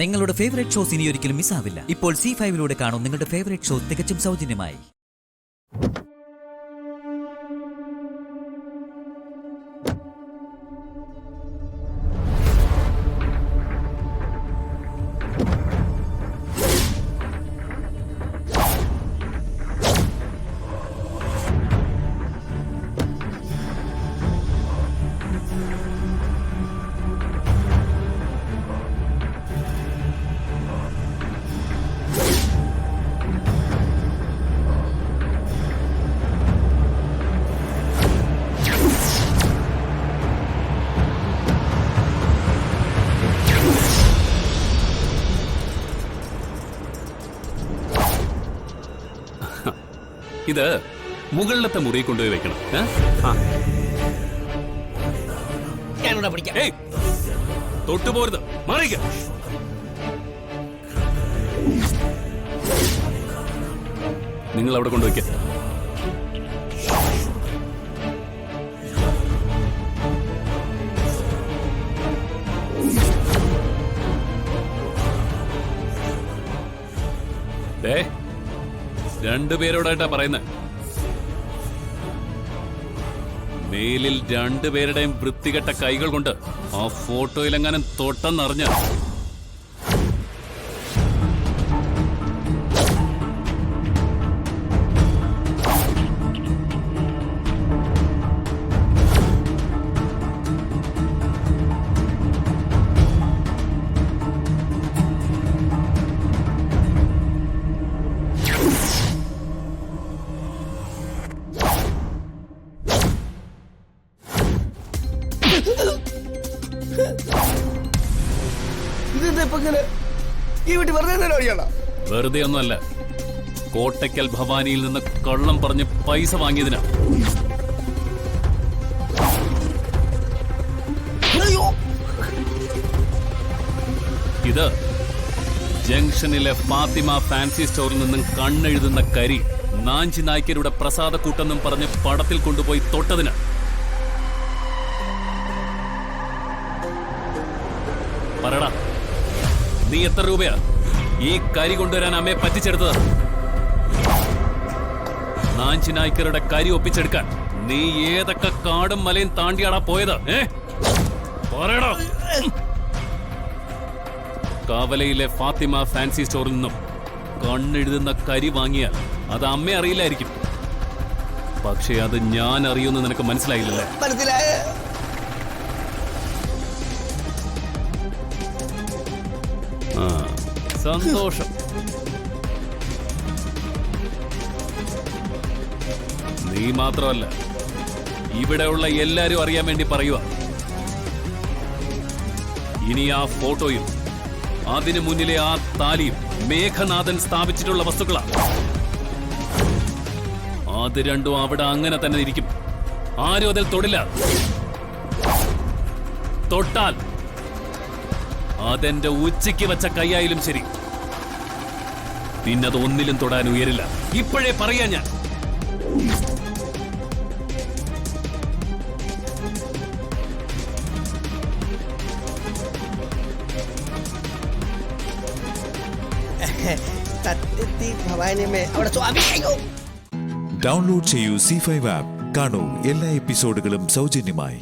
നിങ്ങളുടെ favourite shows ഇനി ഒരിക്കലും മിസ്സാവില്ല. ഇപ്പോൾ C5 കാണും നിങ്ങളുടെ ഫേവറേറ്റ് ഷോ തികച്ചും സൗജന്യമായി. ഇത് മുകളിലത്തെ മുറി കൊണ്ടുപോയി വെക്കണം. തൊട്ടുപോരുത്, മാറിക്ക. നിങ്ങൾ അവിടെ കൊണ്ടുവയ്ക്ക. രണ്ടുപേരോടായിട്ടാ പറയുന്നത്. മേലിൽ രണ്ടുപേരുടെയും വൃത്തികെട്ട കൈകൾ കൊണ്ട് ആ ഫോട്ടോയിലെങ്ങാനും തൊട്ടെന്നറിഞ്ഞ വെറുതെ ഒന്നുമല്ല, കോട്ടയ്ക്കൽ ഭവാനിയിൽ നിന്ന് കള്ളം പറഞ്ഞ് പൈസ വാങ്ങിയതിനാ. ഇത് ജംഗ്ഷനിലെ ഫാത്തിമ ഫാൻസി സ്റ്റോറിൽ നിന്നും കണ്ണെഴുതുന്ന കരി നാഞ്ചി നായ്ക്കരുടെ പ്രസാദക്കൂട്ടെന്നും പറഞ്ഞ് പടത്തിൽ കൊണ്ടുപോയി തൊട്ടതിന്. പറടാ, നീ എത്ര രൂപയാ ഈ കരി കൊണ്ടുവരാൻ അമ്മയെ പറ്റിച്ചെടുത്തത്? നാഞ്ചി നായ്ക്കരുടെ കരി ഒപ്പിച്ചെടുക്കാൻ നീ ഏതൊക്കെ കാടും മലയും താണ്ടിയാടാ പോയത്? പറയടാ. കാവലയിലെ ഫാത്തിമ ഫാൻസി സ്റ്റോറിൽ നിന്നും കണ്ണെഴുതുന്ന കരി വാങ്ങിയാൽ അത് അമ്മ അറിയില്ലായിരിക്കും, പക്ഷെ അത് ഞാൻ അറിയുമെന്ന് നിനക്ക് മനസ്സിലായില്ലല്ലേ? സന്തോഷം. നീ മാത്രമല്ല, ഇവിടെയുള്ള എല്ലാരും അറിയാൻ വേണ്ടി പറയുക. ഇനി ആ ഫോട്ടോയും അതിനു മുന്നിലെ ആ താലിയും മേഘനാഥൻ സ്ഥാപിച്ചിട്ടുള്ള വസ്തുക്കളാണ്. അത് രണ്ടും അവിടെ അങ്ങനെ തന്നെ ഇരിക്കും. ആരും അതിൽ തൊടില്ല. തൊട്ടാൽ അതെന്റെ ഉച്ചയ്ക്ക് വെച്ച കൈയായാലും ശരി, പിന്നത് ഒന്നിലും തൊടാൻ ഉയരില്ല. ഇപ്പോഴേ പറയാ ഞാൻ. ഡൗൺലോഡ് ചെയ്യൂ C5 ആപ്പ്. കാണൂ എല്ലാ എപ്പിസോഡുകളും സൗജന്യമായി.